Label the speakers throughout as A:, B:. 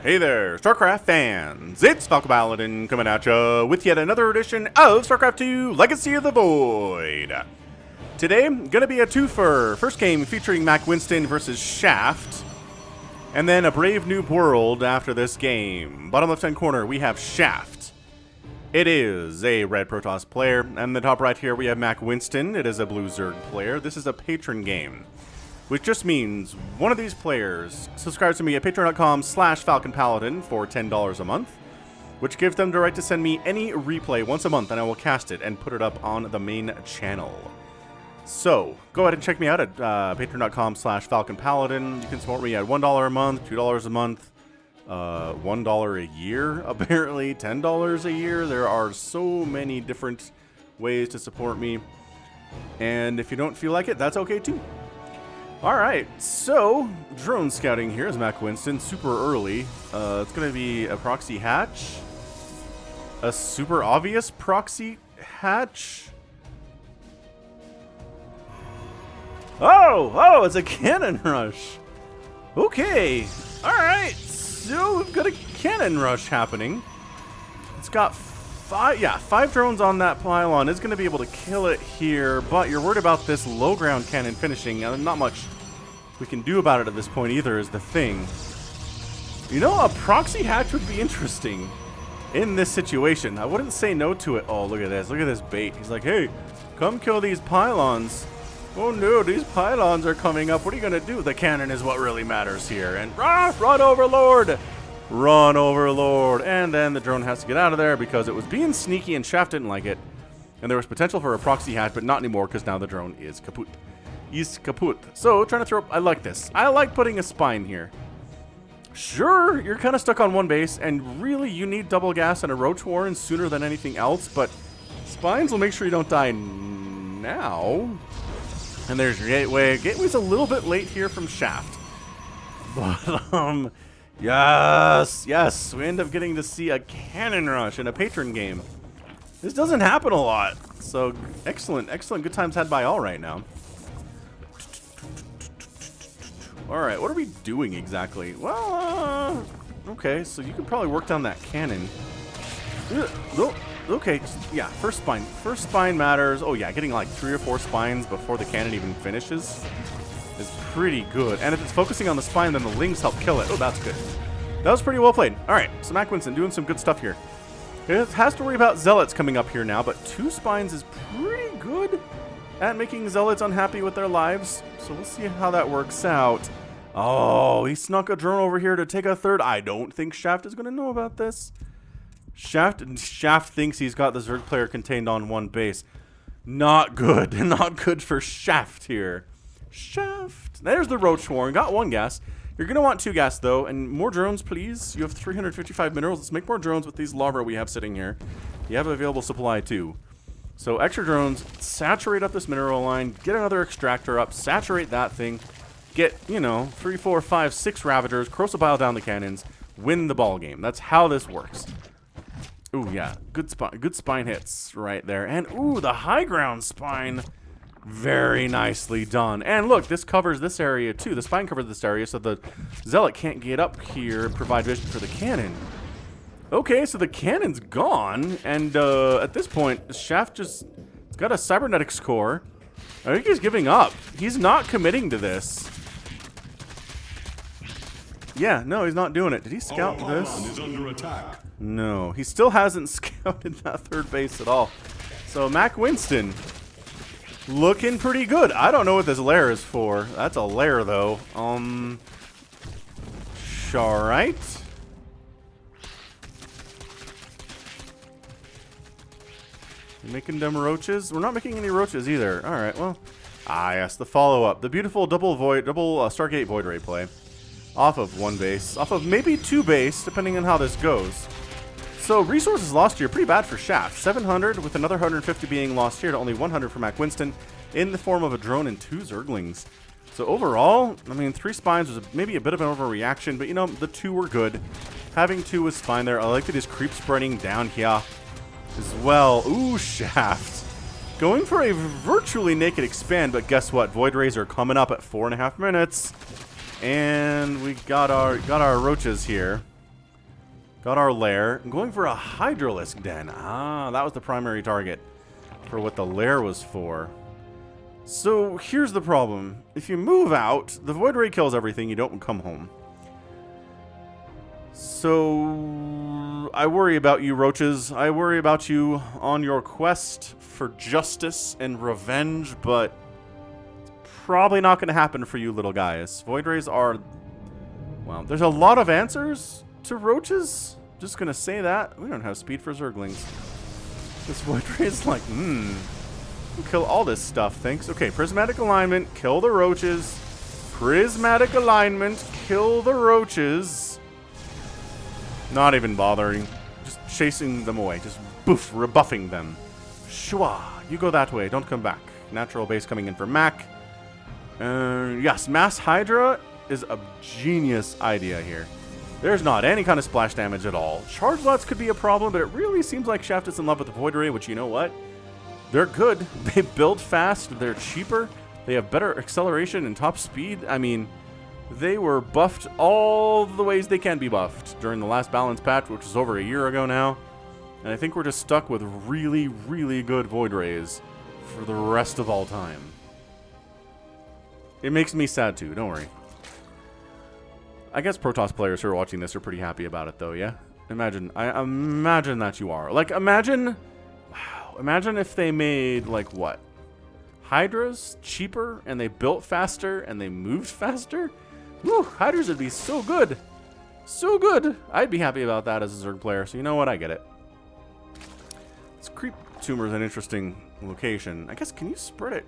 A: Hey there, StarCraft fans! It's Falcon Paladin coming at ya with yet another edition of StarCraft 2 Legacy of the Void. Today, gonna be a twofer. First game featuring Mac Winston versus Shaft, and then a Brave New World after this game. Bottom left-hand corner, we have Shaft. It is a red Protoss player, and the top right here we have Mac Winston. It is a blue Zerg player. This is a Patron game, which just means one of these players subscribes to me at patreon.com/FalconPaladin for $10 a month, which gives them the right to send me any replay once a month, and I will cast it and put it up on the main channel. So, go ahead and check me out at patreon.com/FalconPaladin. You can support me at $1 a month, $2 a month, $1 a year, apparently, $10 a year. There are so many different ways to support me, and if you don't feel like it, that's okay too. Alright, so, drone scouting here is Mac Winston, super early. It's going to be a proxy hatch. A super obvious proxy hatch. Oh, it's a cannon rush. Okay, alright, so we've got a cannon rush happening. It's got five drones on that pylon. It's going to be able to kill it here, but you're worried about this low ground cannon finishing, and not much we can do about it at this point either is the thing. You know, a proxy hatch would be interesting in this situation. I wouldn't say no to it. Oh, look at this bait. He's like, hey, come kill these pylons. Oh no, these pylons are coming up. What are you going to do? The cannon is what really matters here. And run, Overlord! Run, Overlord! And then the drone has to get out of there because it was being sneaky and Shaft didn't like it. And there was potential for a proxy hatch, but not anymore because now the drone is kaput. Is kaput. So, trying to throw... I like this. I like putting a spine here. Sure, you're kind of stuck on one base, and really you need double gas and a roach warren sooner than anything else, but spines will make sure you don't die now. And there's your gateway. Gateway's a little bit late here from Shaft. But, yes, we end up getting to see a cannon rush in a Patron game. This doesn't happen a lot. So, excellent, good times had by all right now. Alright, what are we doing exactly? Well, okay, so you can probably work down that cannon. Okay, yeah, first spine matters. Oh yeah, getting like 3 or 4 spines before the cannon even finishes is pretty good. And if it's focusing on the spine, then the lings help kill it. Oh, that's good. That was pretty well played. Alright, so Mac Winston doing some good stuff here. It has to worry about zealots coming up here now, but 2 spines is pretty good at making zealots unhappy with their lives. So we'll see how that works out. Oh, he snuck a drone over here to take a third. I don't think Shaft is going to know about this. Shaft thinks he's got the Zerg player contained on one base. Not good. Not good for Shaft here. Shaft. There's the Roach Warren. Got 1 gas. You're going to want 2 gas, though. And more drones, please. You have 355 minerals. Let's make more drones with these lava we have sitting here. You have available supply, too. So extra drones. Saturate up this mineral line. Get another extractor up. Saturate that thing. Get, 3, 4, 5, 6 Ravagers. Corrosibile down the cannons. Win the ball game. That's how this works. Ooh, yeah. Good spine hits right there. And, ooh, the high ground spine. Very nicely done. And look, this covers this area, too. The spine covers this area, so the Zealot can't get up here and provide vision for the cannon. Okay, so the cannon's gone. And at this point, Shaft just got a cybernetics core. I think he's giving up. He's not committing to this. Yeah, no, he's not doing it. Did he scout this?
B: Is under attack.
A: No, he still hasn't scouted that third base at all. So Mac Winston looking pretty good. I don't know what this lair is for. That's a lair though. Alright. Making them roaches? We're not making any roaches either. Alright, well. Ah, yes, the follow-up. The beautiful double Stargate Void Ray play. Off of 1 base. Off of maybe 2 base, depending on how this goes. So, resources lost here. Pretty bad for Shaft. 700, with another 150 being lost here to only 100 for Mac Winston, in the form of a drone and 2 Zerglings. So, overall, I mean, 3 spines was maybe a bit of an overreaction, but, the 2 were good. Having 2 was fine there. I like that his creep spreading down here as well. Ooh, Shaft. Going for a virtually naked expand, but guess what? Void Rays are coming up at 4.5 minutes. And we got our roaches here. Got our lair. I'm going for a Hydralisk den. Ah, that was the primary target for what the lair was for. So here's the problem. If you move out, the Void Ray kills everything. You don't come home. So I worry about you, roaches. I worry about you on your quest for justice and revenge, but it's probably not going to happen for you little guys. Void Rays are... Well, there's a lot of answers to roaches. Just going to say that. We don't have speed for Zerglings. This Void Ray is like, kill all this stuff, thanks. Okay, prismatic alignment, kill the roaches. Prismatic alignment, kill the roaches. Not even bothering. Just chasing them away. Just boof, rebuffing them. Shwa, you go that way, don't come back. Natural base coming in for Mac. Yes, Mass Hydra is a genius idea here. There's not any kind of splash damage at all. Charge lots could be a problem, but it really seems like Shaft is in love with the Void Ray, which, you know what? They're good. They build fast. They're cheaper. They have better acceleration and top speed. I mean, they were buffed all the ways they can be buffed during the last balance patch, which was over a year ago now. And I think we're just stuck with really, really good Void Rays for the rest of all time. It makes me sad too, don't worry. I guess Protoss players who are watching this are pretty happy about it though, yeah? I imagine that you are. Like, imagine if they made, like, what? Hydras cheaper, and they built faster, and they moved faster? Woo, Hydras would be so good. So good. I'd be happy about that as a Zerg player, so you know what? I get it. This creep tumor is an interesting location. I guess, can you spread it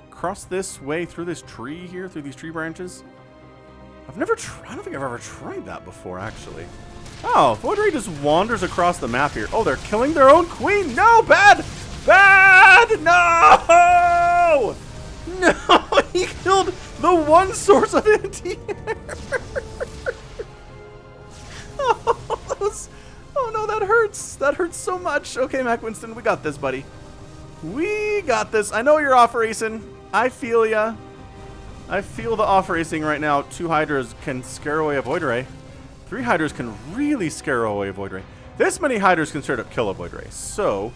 A: across this way through this tree here, through these tree branches? I've never tried, I don't think I've ever tried that before, actually. Oh, Void Ray just wanders across the map here. Oh, they're killing their own queen. No, bad! Bad! No! No, he killed the one source of anti-air. Oh no, that hurts. That hurts so much. Okay, Mac Winston, we got this, buddy. We got this. I know you're off racing. I feel ya. I feel the off racing right now. 2 Hydras can scare away a Void Ray. 3 Hydras can really scare away a Void Ray. This many Hydras can straight up kill a Void Ray. So,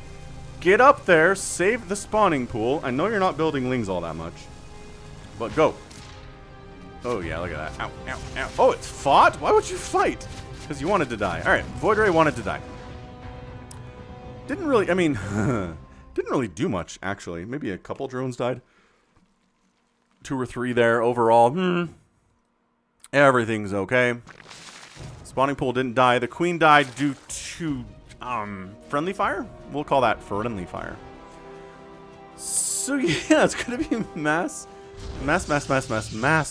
A: get up there, save the spawning pool. I know you're not building Lings all that much, but go. Oh yeah, look at that. Ow, ow, ow. Oh, it's fought? Why would you fight? Because you wanted to die. Alright, Void Ray wanted to die. Didn't really, I mean, didn't really do much, actually. Maybe a couple drones died. 2 or 3 there overall. Everything's okay. Spawning pool didn't die. The queen died due to friendly fire. We'll call that friendly fire. So yeah, it's gonna be mass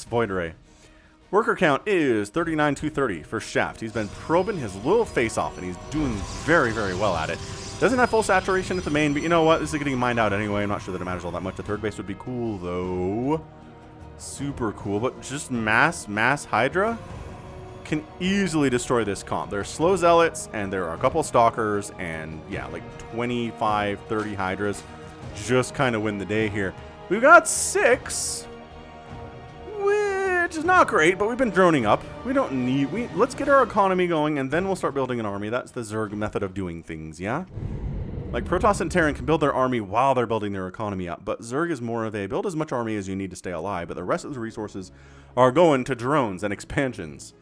A: Void Ray. Worker count is 39,230 for Shaft. He's been probing his little face off, and he's doing very, very well at it. Doesn't have full saturation at the main, but you know what? This is getting mined out anyway. I'm not sure that it matters all that much. The third base would be cool, though. Super cool. But just mass Hydra can easily destroy this comp. There are slow zealots, and there are a couple stalkers, and yeah, like 25, 30 Hydras just kind of win the day here. We've got 6, which is not great, but we've been droning up. We don't need... let's get our economy going, and then we'll start building an army. That's the Zerg method of doing things, yeah? Like, Protoss and Terran can build their army while they're building their economy up, but Zerg is more of a build as much army as you need to stay alive, but the rest of the resources are going to drones and expansions.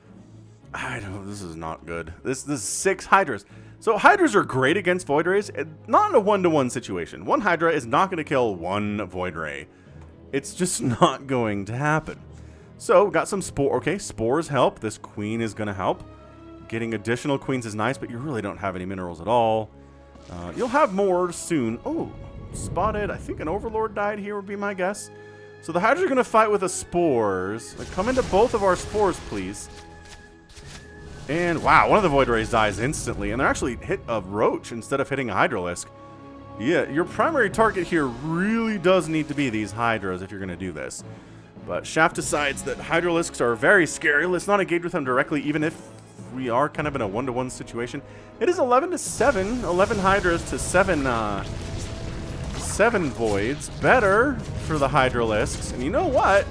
A: I don't... this is not good. This is 6 Hydras. So Hydras are great against Void Rays, not in a 1-to-1 situation. 1 Hydra is not going to kill 1 Void Ray. It's just not going to happen. So, got some spore. Okay, spores help. This queen is going to help. Getting additional queens is nice, but you really don't have any minerals at all. You'll have more soon. Oh, spotted. I think an Overlord died here would be my guess. So the Hydras are going to fight with the spores. Like, come into both of our spores, please. And wow, one of the Void Rays dies instantly, and they're actually hit a Roach instead of hitting a Hydralisk. Yeah, your primary target here really does need to be these Hydras if you're going to do this. But Shaft decides that Hydralisks are very scary. Let's not engage with them directly, even if we are kind of in a 1-to-1 situation. It is 11-7, 11 Hydras to 7 Voids. Better for the Hydralisks. And you know what?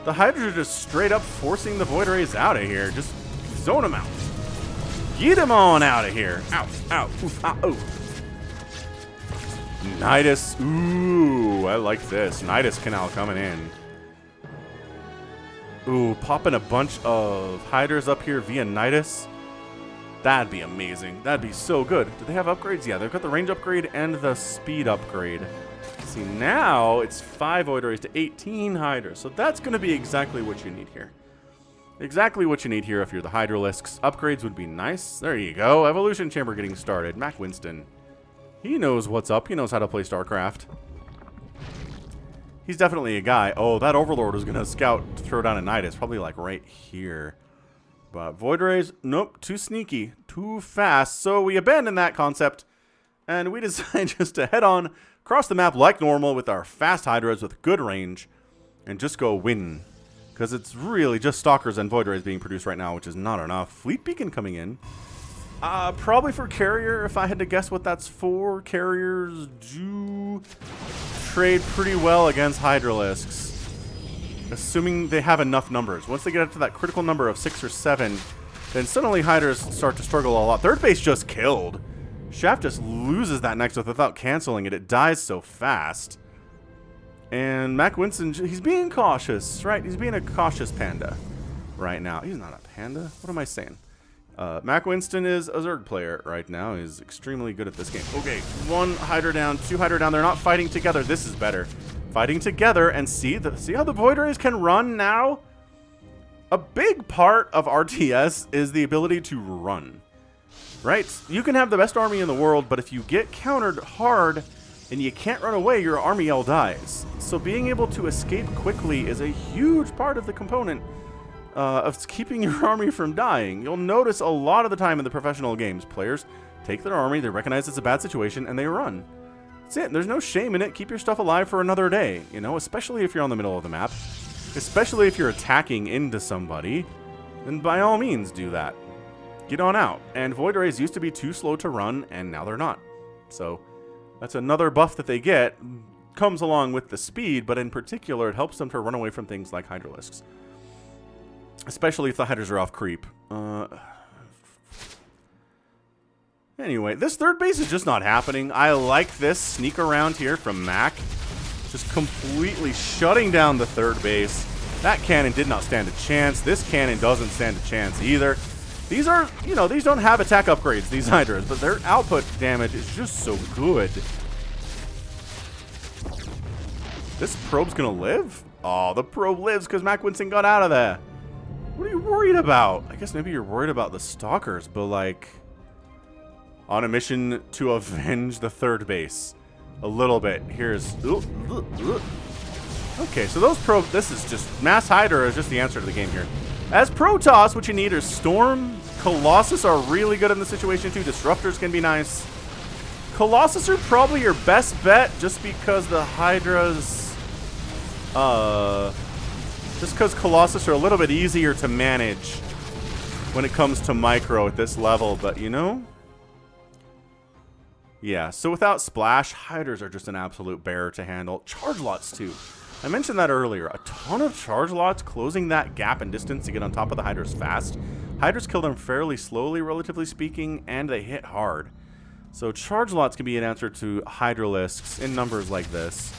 A: The Hydras are just straight up forcing the Void Rays out of here. Just Zone him out. Get him on out of here. Ow, ow, oof, ah, oh. Nidus. Ooh, I like this. Nidus Canal coming in. Ooh, popping a bunch of hiders up here via Nidus. That'd be amazing. That'd be so good. Do they have upgrades? Yeah, they've got the range upgrade and the speed upgrade. See, now it's 5 Void Rays to 18 hiders. So that's going to be exactly what you need here. Exactly what you need here if you're the Hydralisks. Upgrades would be nice. There you go. Evolution Chamber getting started. Mac Winston. He knows what's up. He knows how to play StarCraft. He's definitely a guy. Oh, that Overlord was going to scout to throw down a Nidus. Probably like right here. But Void Rays, nope, too sneaky, too fast. So we abandon that concept, and we decide just to head on across the map like normal with our fast Hydras with good range, and just go win. Because it's really just Stalkers and Void Rays being produced right now, which is not enough. Fleet Beacon coming in. Probably for Carrier, if I had to guess what that's for. Carriers do trade pretty well against Hydralisks. Assuming they have enough numbers. Once they get up to that critical number of 6 or 7, then suddenly Hydras start to struggle a lot. Third base just killed. Shaft just loses that next without canceling it. It dies so fast. And Mac Winston, he's being cautious, right? He's being a cautious panda right now. He's not a panda. What am I saying? Mac Winston is a Zerg player right now. He's extremely good at this game. Okay, 1 Hydra down, 2 Hydra down. They're not fighting together. This is better. Fighting together, and see how the Void Rays can run now? A big part of RTS is the ability to run, right? You can have the best army in the world, but if you get countered hard and you can't run away, your army all dies. So being able to escape quickly is a huge part of the component of keeping your army from dying. You'll notice a lot of the time in the professional games, players take their army, they recognize it's a bad situation, and they run. That's it. There's no shame in it. Keep your stuff alive for another day, you know, especially if you're on the middle of the map. Especially if you're attacking into somebody, then by all means do that. Get on out. And Void Rays used to be too slow to run, and now they're not. So that's another buff that they get. Comes along with the speed, but in particular, it helps them to run away from things like Hydralisks. Especially if the Hydras are off creep. Anyway, this third base is just not happening. I like this sneak around here from Mac. Just completely shutting down the third base. That cannon did not stand a chance. This cannon doesn't stand a chance either. These are, you know, these don't have attack upgrades, these Hydras, but their output damage is just so good. This probe's gonna live? Oh, the probe lives because Mac Winston got out of there. What are you worried about? I guess maybe you're worried about the Stalkers, but like... on a mission to avenge the third base. A little bit. Here's... okay, so those probe... this is just... Mass Hydra is just the answer to the game here. As Protoss, what you need is Storm. Colossus are really good in this situation too. Disruptors can be nice. Colossus are probably your best bet just because the Hydras... just because Colossus are a little bit easier to manage when it comes to micro at this level, but you know... yeah, so without Splash, Hydras are just an absolute bear to handle. Charge lots, too. I mentioned that earlier. A ton of charge lots closing that gap in distance to get on top of the Hydras fast. Hydras kill them fairly slowly, relatively speaking, and they hit hard. So charge lots can be an answer to Hydralisks in numbers like this.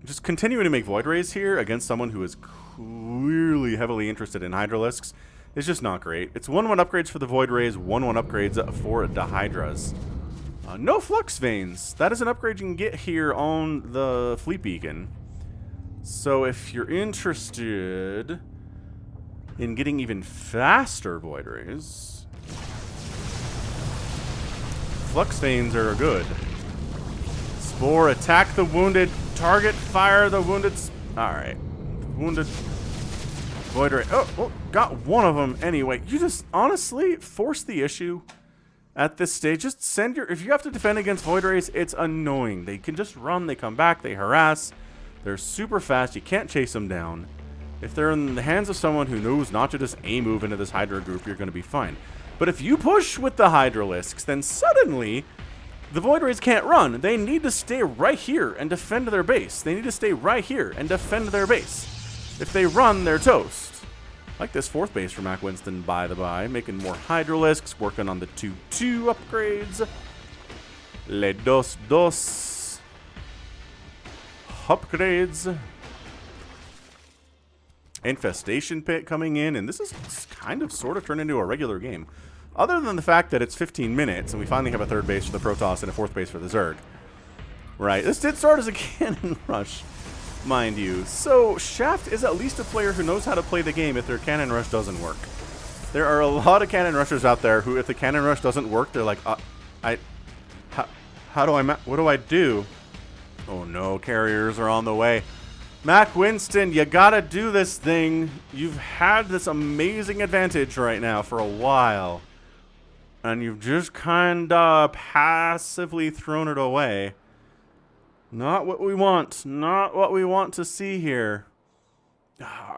A: Just continuing to make Void Rays here against someone who is clearly heavily interested in Hydralisks is just not great. It's 1-1 upgrades for the Void Rays, 1-1 upgrades for the Hydras. No Flux Veins. That is an upgrade you can get here on the Fleet Beacon. So if you're interested in getting even faster Void Rays, Flux Veins are good. Spore, attack the wounded target, fire the wounded... alright. Wounded Void Ray. Oh, got one of them anyway. You just honestly force the issue. At this stage, just send your... if you have to defend against Void Rays, it's annoying. They can just run, they come back, they harass. They're super fast, you can't chase them down. If they're in the hands of someone who knows not to just A-move into this Hydra group, you're going to be fine. But if you push with the Hydralisks, then suddenly the Void Rays can't run. They need to stay right here and defend their base. They need to stay right here and defend their base. If they run, they're toast. Like this 4th base for Mac Winston, by the by. Making more Hydralisks, working on the 2-2 upgrades. Le dos dos. Upgrades. Infestation Pit coming in, and this is kind of sort of turned into a regular game. Other than the fact that it's 15 minutes, and we finally have a 3rd base for the Protoss and a 4th base for the Zerg. Right, this did start as a cannon rush, mind you. So, Shaft is at least a player who knows how to play the game if their cannon rush doesn't work. There are a lot of cannon rushers out there who, if the cannon rush doesn't work, they're like, what do I do? Oh no, carriers are on the way. Mac Winston, you gotta do this thing. You've had this amazing advantage right now for a while. And you've just kinda passively thrown it away. Not what we want. Not what we want to see here.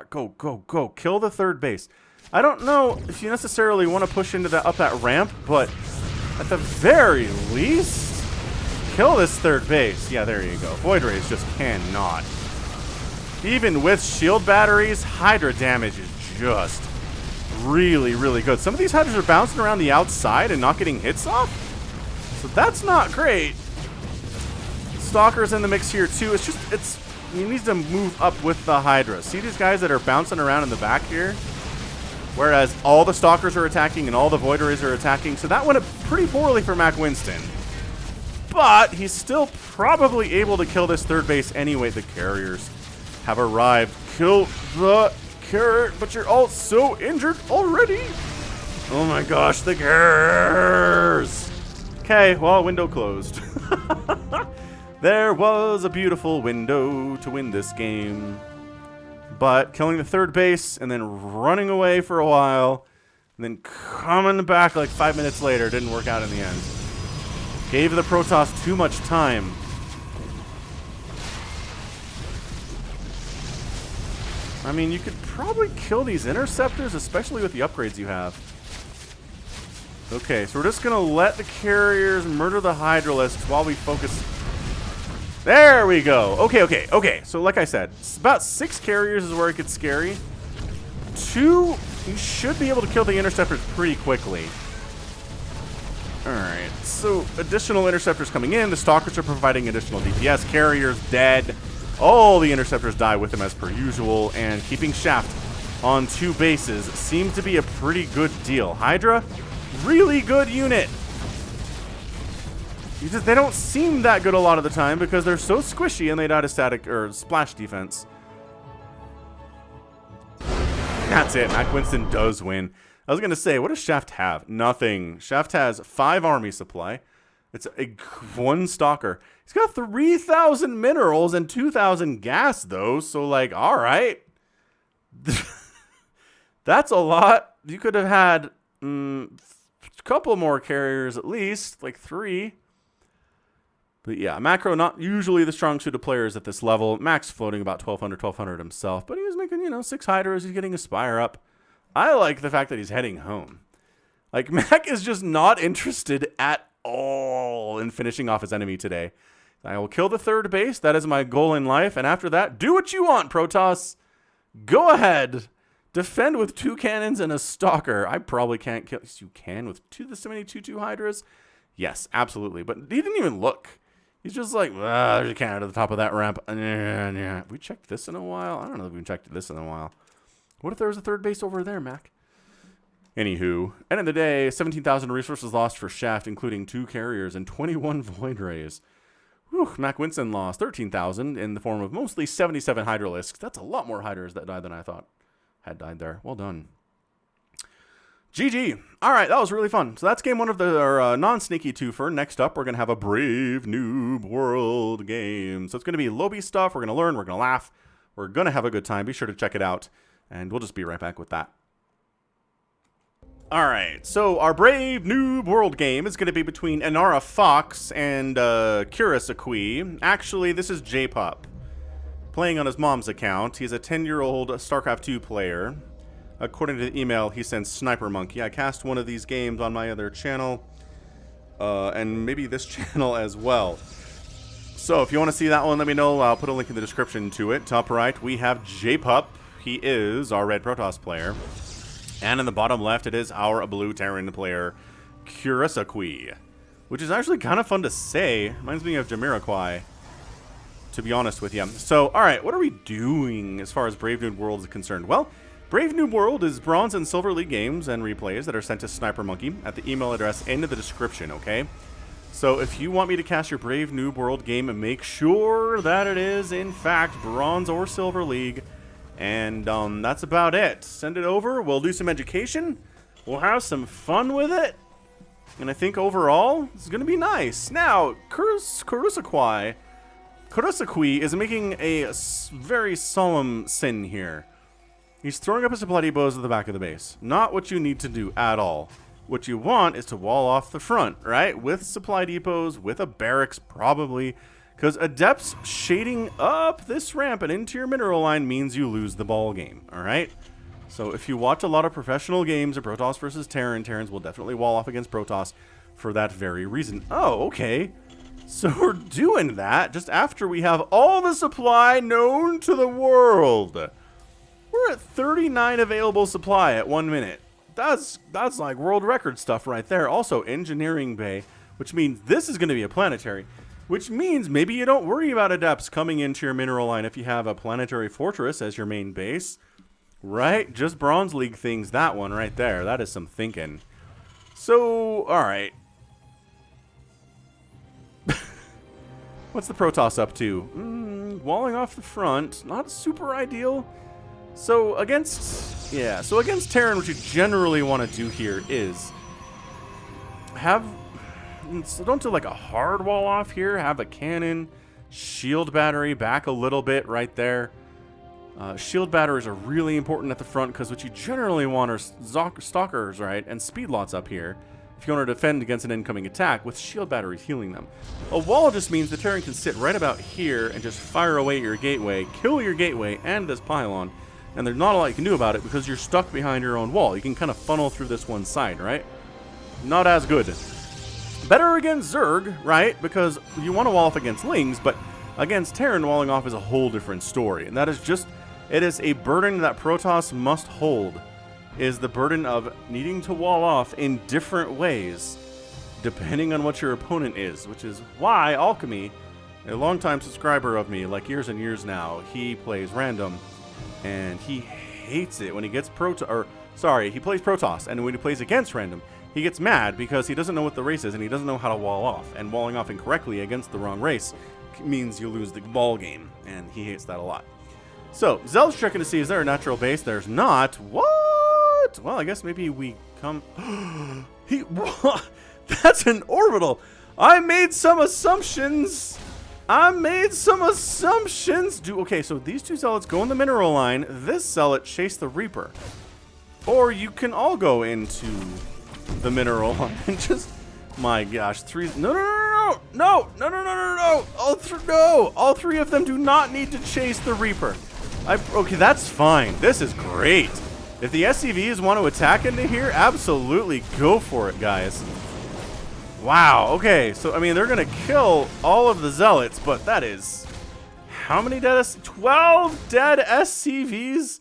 A: Go, go, go. Kill the 3rd base. I don't know if you necessarily want to push into that up that ramp, but at the very least, kill this 3rd base. Yeah, there you go. Void Rays just cannot. Even with shield batteries, Hydra damage is just really, really good. Some of these Hydras are bouncing around the outside and not getting hits off. So that's not great. Stalker's in the mix here too. You need to move up with the Hydra. See these guys that are bouncing around in the back here? Whereas all the Stalkers are attacking and all the Void Rays are attacking. So that went up pretty poorly for Mac Winston. But he's still probably able to kill this 3rd base anyway. The carriers have arrived. Kill the carrot, but you're all so injured already. Oh my gosh, the carriers. Okay, well, window closed. There was a beautiful window to win this game. But killing the 3rd base and then running away for a while and then coming back like 5 minutes later didn't work out in the end. Gave the Protoss too much time. I mean, you could probably kill these interceptors, especially with the upgrades you have. Okay, so we're just going to let the carriers murder the Hydralisks while we focus. There we go. Okay. So like I said, about 6 carriers is where it gets scary. 2, you should be able to kill the interceptors pretty quickly. Alright, so additional interceptors coming in. The Stalkers are providing additional DPS. Carriers dead. All the interceptors die with them as per usual, and keeping Shaft on 2 bases seemed to be a pretty good deal. Hydra, really good unit. They don't seem that good a lot of the time because they're so squishy and they die to static or splash defense. That's it. Mac Winston does win. I was going to say, what does Shaft have? Nothing. Shaft has 5 army supply. It's a 1 Stalker. He's got 3,000 minerals and 2,000 gas, though. So, like, all right. That's a lot. You could have had a couple more carriers at least, like 3. But yeah, Macro, not usually the strong suit of players at this level. Mac's floating about 1,200 himself. But he was making, 6 Hydras. He's getting a Spire up. I like the fact that he's heading home. Like, Mac is just not interested at all in finishing off his enemy today. I will kill the 3rd base. That is my goal in life. And after that, do what you want, Protoss. Go ahead. Defend with 2 cannons and a Stalker. I probably can't kill. You can with 2 Hydras? Yes, absolutely. But he didn't even look. He's just like, there's a cannon at the top of that ramp. Have we checked this in a while? I don't know if we've checked this in a while. What if there was a 3rd base over there, Mac? Anywho, end of the day, 17,000 resources lost for Shaft, including 2 carriers and 21 Void Rays. Whew, Mac Winston lost 13,000 in the form of mostly 77 Hydralisks. That's a lot more Hydras that died than I thought had died there. Well done. GG. All right, that was really fun. So that's game 1 of our non-sneaky twofer. Next up, we're going to have a Brave Noob World game. So it's going to be lobby stuff. We're going to learn. We're going to laugh. We're going to have a good time. Be sure to check it out. And we'll just be right back with that. All right, so our Brave Noob World game is going to be between Inara Fox and Curious Aqui. Actually, this is J-Pup, playing on his mom's account. He's a 10-year-old StarCraft 2 player. According to the email, he sends Snipermonkey. I cast one of these games on my other channel, and maybe this channel as well. So if you want to see that one, let me know. I'll put a link in the description to it. Top right, we have J-Pup. he is our red Protoss player. And in the bottom left, it is our blue Terran player, Kurosaki, which is actually kind of fun to say. Reminds me of Jamiroquai, to be honest with you. So, alright, what are we doing as far as Brave New World is concerned? Well, Brave New World is Bronze and Silver League games and replays that are sent to Snipermonkey at the email address in the description, okay? So if you want me to cast your Brave New World game, make sure that it is, in fact, Bronze or Silver League. And that's about it. Send it over. We'll do some education. We'll have some fun with it. And I think overall, it's going to be nice. Now, Kurosaki is making a very solemn sin here. He's throwing up his supply depots at the back of the base. Not what you need to do at all. What you want is to wall off the front, right? With supply depots, with a barracks probably. Because Adepts shading up this ramp and into your mineral line means you lose the ball game, alright? So if you watch a lot of professional games of Protoss versus Terran, Terrans will definitely wall off against Protoss for that very reason. Oh, okay. So we're doing that just after we have all the supply known to the world. We're at 39 available supply at 1 minute. That's like world record stuff right there. Also, engineering bay, which means this is going to be a planetary, which means maybe you don't worry about Adepts coming into your mineral line if you have a planetary fortress as your main base. Right? Just Bronze League things, that one right there. That is some thinking. So, alright. What's the Protoss up to? Walling off the front. Not super ideal. So against Terran, what you generally want to do here is so don't do like a hard wall off here. Have a cannon, shield battery back a little bit right there. Shield batteries are really important at the front because what you generally want are stalkers, right, and speed lots up here if you want to defend against an incoming attack with shield batteries healing them. A wall just means the Terran can sit right about here and just fire away at your gateway, kill your gateway and this pylon. And there's not a lot you can do about it because you're stuck behind your own wall. You can kind of funnel through this one side, right? Not as good. Better against Zerg, right? Because you want to wall off against Lings, but against Terran, walling off is a whole different story. And that is just, it is a burden that Protoss must hold, is the burden of needing to wall off in different ways, depending on what your opponent is, which is why Alchemy, a longtime subscriber of me, like years and years now, he plays random. And he hates it when he gets he plays Protoss, and when he plays against random, he gets mad because he doesn't know what the race is and he doesn't know how to wall off. And walling off incorrectly against the wrong race means you lose the ball game, and he hates that a lot. So, Zel's checking to see, is there a natural base? There's not. What? Well, I guess maybe we come... That's an orbital! I made some assumptions! Okay, so these two zealots go in the mineral line. This zealot chase the Reaper. Or you can all go into the mineral line and just... My gosh, No! All three of them do not need to chase the Reaper. Okay, that's fine. This is great. If the SCVs want to attack into here, absolutely go for it, guys. Wow, okay, so, I mean, they're going to kill all of the Zealots, but that is... How many dead 12 dead SCVs?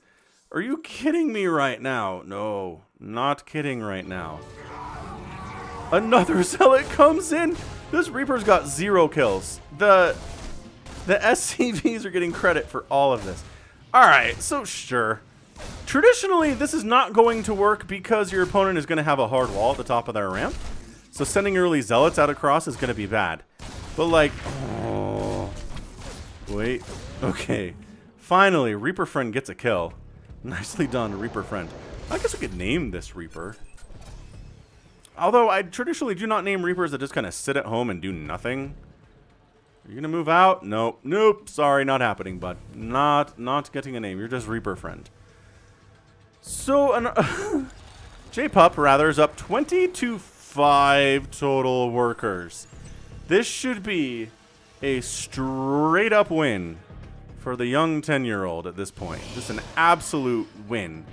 A: Are you kidding me right now? No, not kidding right now. Another Zealot comes in. This Reaper's got 0 kills. The SCVs are getting credit for all of this. Alright, so sure. Traditionally, this is not going to work because your opponent is going to have a hard wall at the top of their ramp. So sending early Zealots out across is going to be bad. But like, oh, wait, okay. Finally, Reaper Friend gets a kill. Nicely done, Reaper Friend. I guess we could name this Reaper. Although I traditionally do not name Reapers that just kind of sit at home and do nothing. Are you going to move out? Nope. Nope. Sorry, not happening, bud. Not getting a name. You're just Reaper Friend. So, J-Pup, rather, is up 20-5 total workers. This should be a straight-up win for the young 10-year-old at this point. Just an absolute win.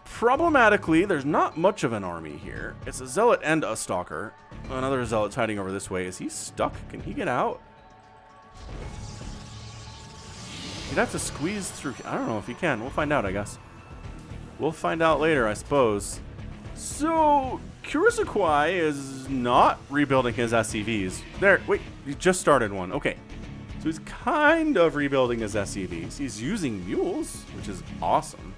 A: Problematically, there's not much of an army here. It's a Zealot and a Stalker. Another Zealot's hiding over this way. Is he stuck? Can he get out? You'd have to squeeze through. I don't know if you can. We'll find out, I guess. We'll find out later, I suppose. So, Kurisakwai is not rebuilding his SCVs. There, wait, he just started one. Okay. So he's kind of rebuilding his SCVs. He's using mules, which is awesome.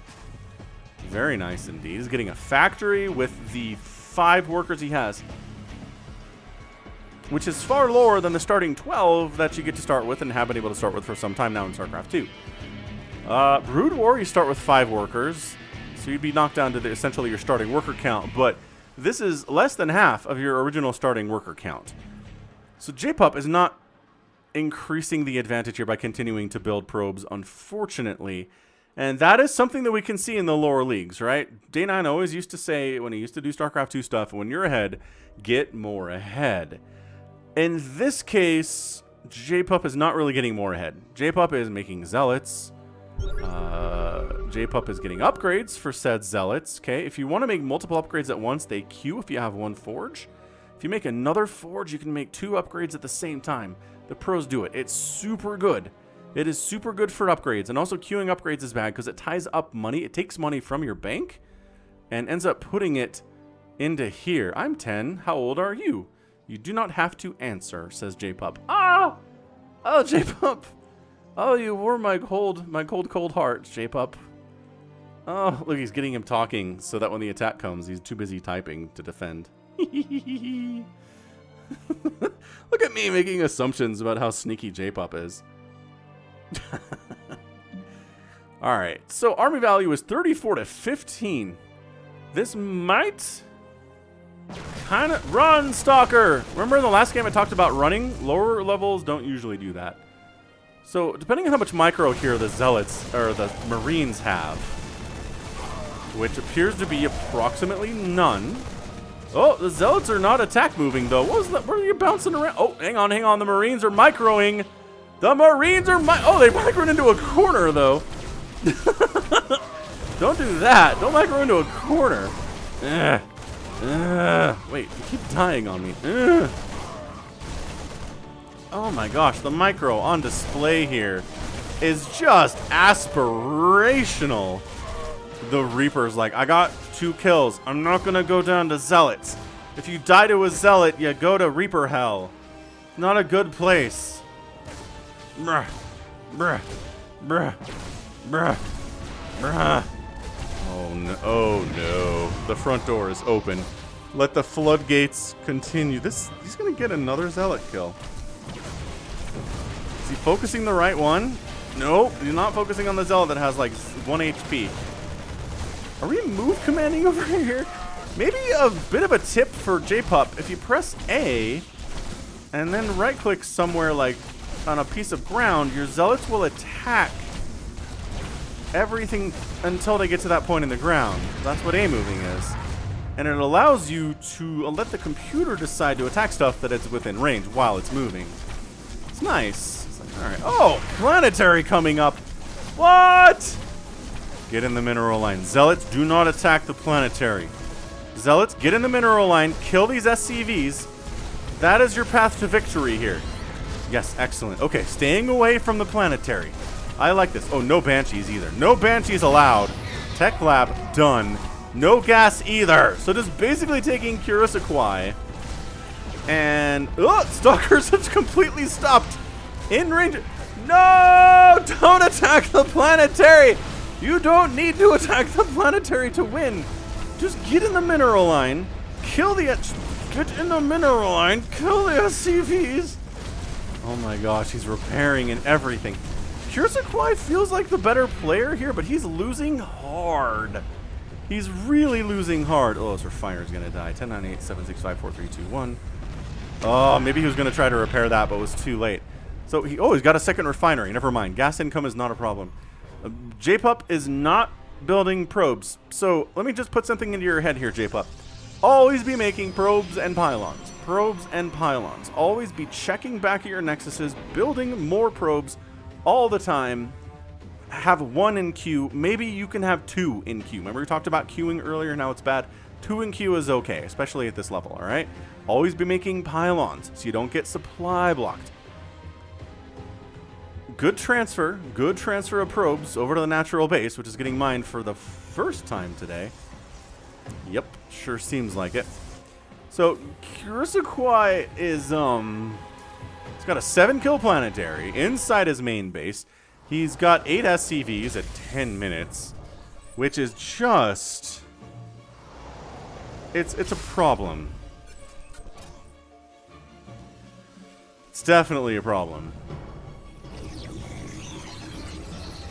A: Very nice indeed. He's getting a factory with the 5 workers he has, which is far lower than the starting 12 that you get to start with and have been able to start with for some time now in StarCraft 2. Brood War, you start with 5 workers, so you'd be knocked down to essentially your starting worker count, but this is less than half of your original starting worker count. So JPUP is not increasing the advantage here by continuing to build probes, unfortunately. And that is something that we can see in the lower leagues, right? Day9 always used to say, when he used to do StarCraft 2 stuff, when you're ahead, get more ahead. In this case, JPUP is not really getting more ahead. JPUP is making zealots. JPUP is getting upgrades for said zealots. Okay, if you want to make multiple upgrades at once, they queue if you have 1 forge. If you make another forge, you can make 2 upgrades at the same time. The pros do it. It's super good. It is super good for upgrades. And also queuing upgrades is bad because it ties up money. It takes money from your bank and ends up putting it into here. I'm 10. How old are you? You do not have to answer, says JPUP. Ah! Oh, JPUP. Oh, you wore my cold heart, JPUP. Oh, look, he's getting him talking so that when the attack comes, he's too busy typing to defend. Look at me making assumptions about how sneaky JPUP is. Alright, so army value is 34 to 15. This might kind of... Run, Stalker! Remember in the last game I talked about running? Lower levels don't usually do that. So, depending on how much micro here the Zealots, or the Marines have, which appears to be approximately none. Oh, the Zealots are not attack moving, though. What was that? Where are you bouncing around? Oh, hang on. The Marines are microing. The Marines are oh, they microed into a corner, though. Don't do that. Don't micro into a corner. Wait, you keep dying on me. Oh my gosh, the micro on display here is just aspirational. The Reaper's like, I got 2 kills. I'm not gonna go down to Zealots. If you die to a Zealot, you go to Reaper Hell. Not a good place. Bruh. Bruh. Bruh. Bruh. Bruh. Oh no. Oh no. The front door is open. Let the floodgates continue. He's gonna get another Zealot kill. Is he focusing the right one? Nope. He's not focusing on the Zealot that has like 1 HP. Are we move commanding over here? Maybe a bit of a tip for JPUP. If you press A and then right click somewhere like on a piece of ground, your Zealots will attack everything until they get to that point in the ground. That's what A moving is. And it allows you to let the computer decide to attack stuff that is within range while it's moving. It's nice. It's like, all right. Oh, planetary coming up. What? Get in the mineral line. Zealots, do not attack the planetary. Zealots, get in the mineral line. Kill these SCVs. That is your path to victory here. Yes, excellent. Okay, staying away from the planetary. I like this. Oh, no Banshees either. No Banshees allowed. Tech lab, done. No gas either. So just basically taking Kurisakwai. And, oh, Stalkers have completely stopped. In range. No! Don't attack the planetary! You don't need to attack the planetary to win. Just get in the mineral line. Kill the... Get in the mineral line. Kill the SCVs. Oh my gosh, he's repairing and everything. Kurisakwai feels like the better player here, but he's losing hard. He's really losing hard. Oh, his refiner's going to die. 10, 9, 8, 7, 6, 5, 4, 3, 2, 1. Oh, maybe he was going to try to repair that, but was too late. So, he's got a second refinery. Never mind. Gas income is not a problem. JPUP is not building probes. So, let me just put something into your head here, JPUP. Always be making probes and pylons. Probes and pylons. Always be checking back at your nexuses, building more probes all the time. Have 1 in queue. Maybe you can have 2 in queue. Remember we talked about queuing earlier, now it's bad. 2 in queue is okay, especially at this level, alright? Always be making pylons so you don't get supply blocked. good transfer. Good transfer of probes over to the natural base, which is getting mined for the first time today. Yep, sure seems like it. So, Kurisakwai is, he's got a 7-kill planetary inside his main base. He's got 8 SCVs at 10 minutes, which is just... It's a problem. It's definitely a problem.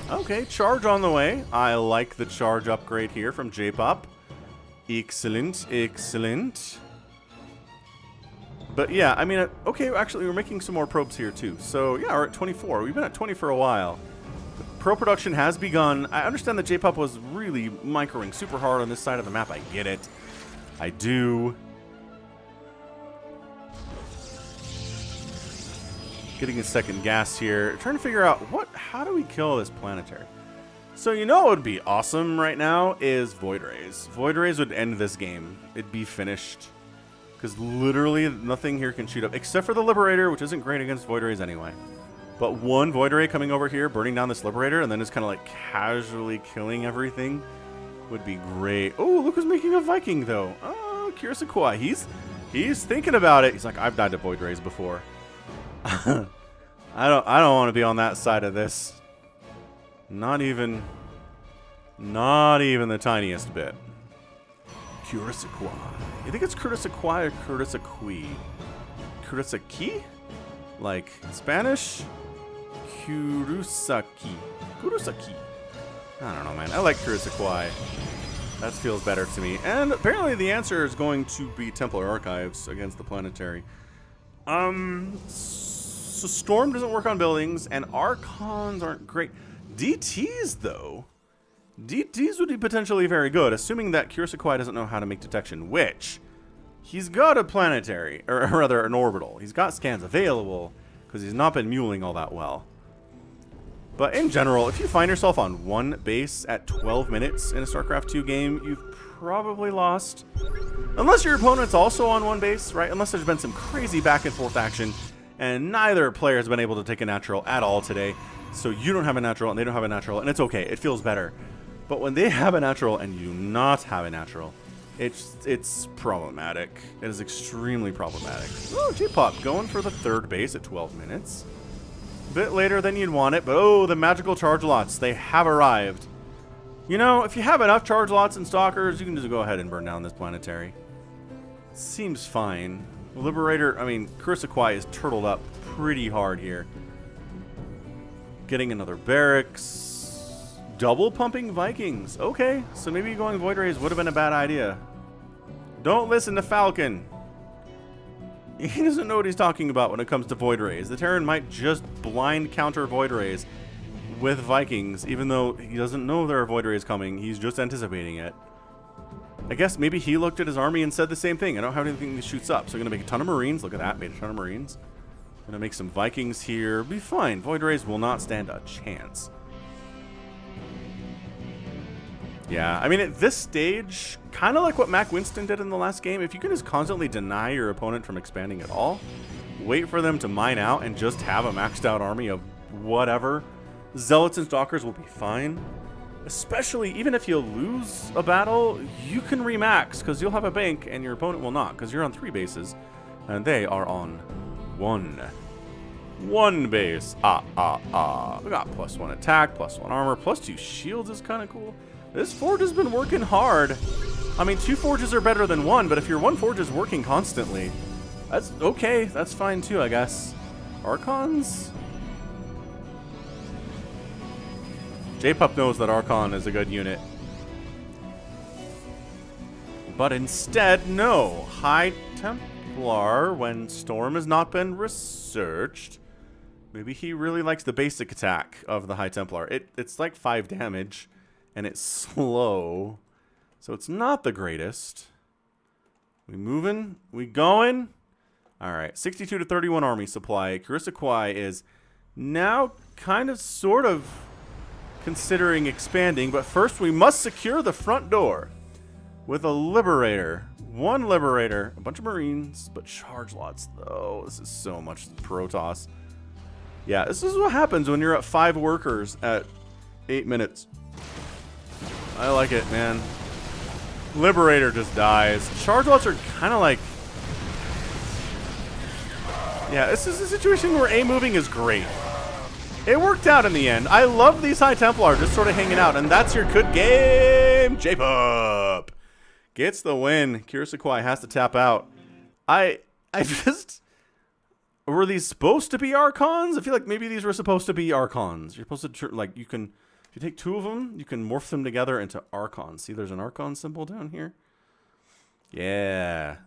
A: Okay, charge on the way. I like the charge upgrade here from J-Pop. Excellent, excellent. But yeah, I mean, okay, actually, we're making some more probes here too. So yeah, we're at 24. We've been at 20 for a while. The pro production has begun. I understand that J-Pop was really microing super hard on this side of the map. I get it. I do. Getting a second gas here. Trying to figure out how do we kill this planetary? So you know what would be awesome right now is Void Rays. Void Rays would end this game. It'd be finished. Because literally nothing here can shoot up, except for the Liberator, which isn't great against Void Rays anyway. But one Void Ray coming over here, burning down this Liberator, and then just kind of like casually killing everything would be great. Oh, look who's making a Viking, though. Oh, Kurisakwai. He's thinking about it. He's like, I've died to Void Rays before. I don't want to be on that side of this. Not even the tiniest bit. Kurisakwai. You think it's Kurisakwai or Kurisakui? Kurisaki? Like Spanish? Kurusaki. Kurusaki. I don't know, man. I like Kurisakwai. That feels better to me. And apparently the answer is going to be Templar Archives against the Planetary. So Storm doesn't work on buildings, and Archons aren't great. DTs, though. DTs would be potentially very good, assuming that Kurisakwai doesn't know how to make detection, which he's got a planetary, or rather an orbital. He's got scans available, because he's not been muling all that well. But in general, if you find yourself on one base at 12 minutes in a StarCraft 2 game, you've probably lost. Unless your opponent's also on one base, right? Unless there's been some crazy back and forth action, and neither player has been able to take a natural at all today. So you don't have a natural, and they don't have a natural, and it's okay. It feels better. But when they have a natural and you do not have a natural, it's problematic. It is extremely problematic. Oh, J-Pop going for the third base at 12 minutes. A bit later than you'd want it, but oh, the magical charge lots. They have arrived. You know, if you have enough charge lots and stalkers, you can just go ahead and burn down this planetary. Seems fine. Liberator, I mean, Kurisakwai is turtled up pretty hard here. Getting another barracks. Double pumping Vikings. Okay, so maybe going Void Rays would have been a bad idea. Don't listen to Falcon. He doesn't know what he's talking about when it comes to Void Rays. The Terran might just blind counter Void Rays with Vikings, even though he doesn't know there are Void Rays coming. He's just anticipating it. I guess maybe he looked at his army and said the same thing. I don't have anything that shoots up, so I'm going to make a ton of Marines. Look at that, made a ton of Marines. Going to make some Vikings here. Be fine. Void Rays will not stand a chance. Yeah, I mean, at this stage, kind of like what Mac Winston did in the last game, if you can just constantly deny your opponent from expanding at all, wait for them to mine out and just have a maxed out army of whatever, Zealots and Stalkers will be fine. Especially, even if you lose a battle, you can remax, because you'll have a bank and your opponent will not, because you're on 3 bases, and they are on 1. 1 base. We got +1 attack, +1 armor, +2 shields is kind of cool. This forge has been working hard. I mean, 2 forges are better than 1, but if your 1 forge is working constantly, that's okay. That's fine too, I guess. Archons? J-Pup knows that Archon is a good unit. But instead, no. High Templar, when Storm has not been researched. Maybe he really likes the basic attack of the High Templar. It's like 5 damage. And it's slow, so it's not the greatest. We moving? We going? All right, 62 to 31 army supply. Kurisakwai is now kind of sort of considering expanding, but first we must secure the front door with a Liberator. 1 Liberator, a bunch of Marines, but charge lots, though. This is so much Protoss. Yeah, this is what happens when you're at 5 workers at 8 minutes. I like it, man. Liberator just dies. Charge lots are kind of like... Yeah, this is a situation where A moving is great. It worked out in the end. I love these High Templar just sort of hanging out, and that's your good game. J-Pup gets the win. Kirisakwai has to tap out. I just... Were these supposed to be Archons? I feel like maybe these were supposed to be Archons. You're supposed to, like, you can... If you take 2 of them, you can morph them together into Archons. See, there's an Archon symbol down here. Yeah.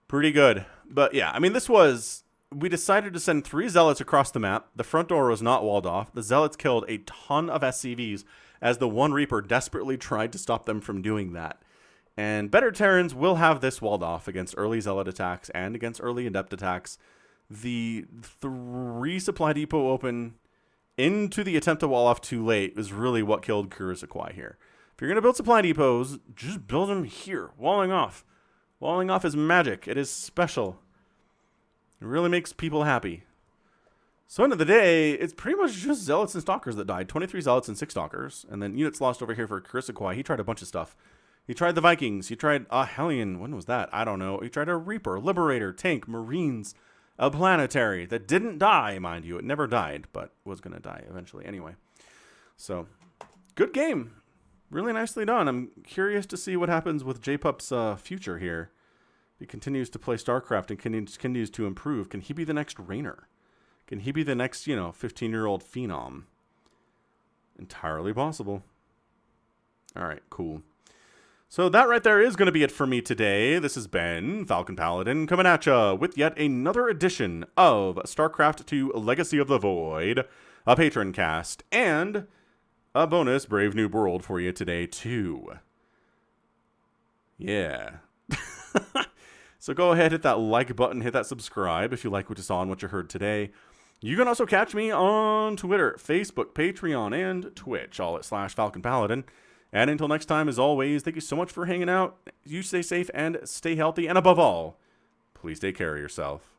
A: Pretty good. But yeah, I mean, this was... We decided to send 3 Zealots across the map. The front door was not walled off. The Zealots killed a ton of SCVs as the one Reaper desperately tried to stop them from doing that. And better Terrans will have this walled off against early Zealot attacks and against early Adept attacks. The 3 supply depot open into the attempt to wall off too late is really what killed Kirisakwai here. If you're going to build supply depots, just build them here. Walling off. Walling off is magic. It is special. It really makes people happy. So end of the day, it's pretty much just Zealots and Stalkers that died. 23 Zealots and 6 Stalkers. And then units lost over here for Kirisakwai. He tried a bunch of stuff. He tried the Vikings. He tried a Hellion. When was that? I don't know. He tried a Reaper, Liberator, Tank, Marines, a Planetary that didn't die, mind you. It never died, but was going to die eventually anyway. So, good game. Really nicely done. I'm curious to see what happens with J-Pup's future here. He continues to play StarCraft and continues to improve. Can he be the next Rainer? Can he be the next, 15-year-old phenom? Entirely possible. All right, cool. So that right there is going to be it for me today. This has been Falcon Paladin coming at ya with yet another edition of StarCraft II Legacy of the Void, a Patron cast, and a bonus Brave New World for you today too. Yeah. So go ahead, hit that like button, hit that subscribe if you like what you saw and what you heard today. You can also catch me on Twitter, Facebook, Patreon, and Twitch, all at /Falcon Paladin. And until next time, as always, thank you so much for hanging out. You stay safe and stay healthy. And above all, please take care of yourself.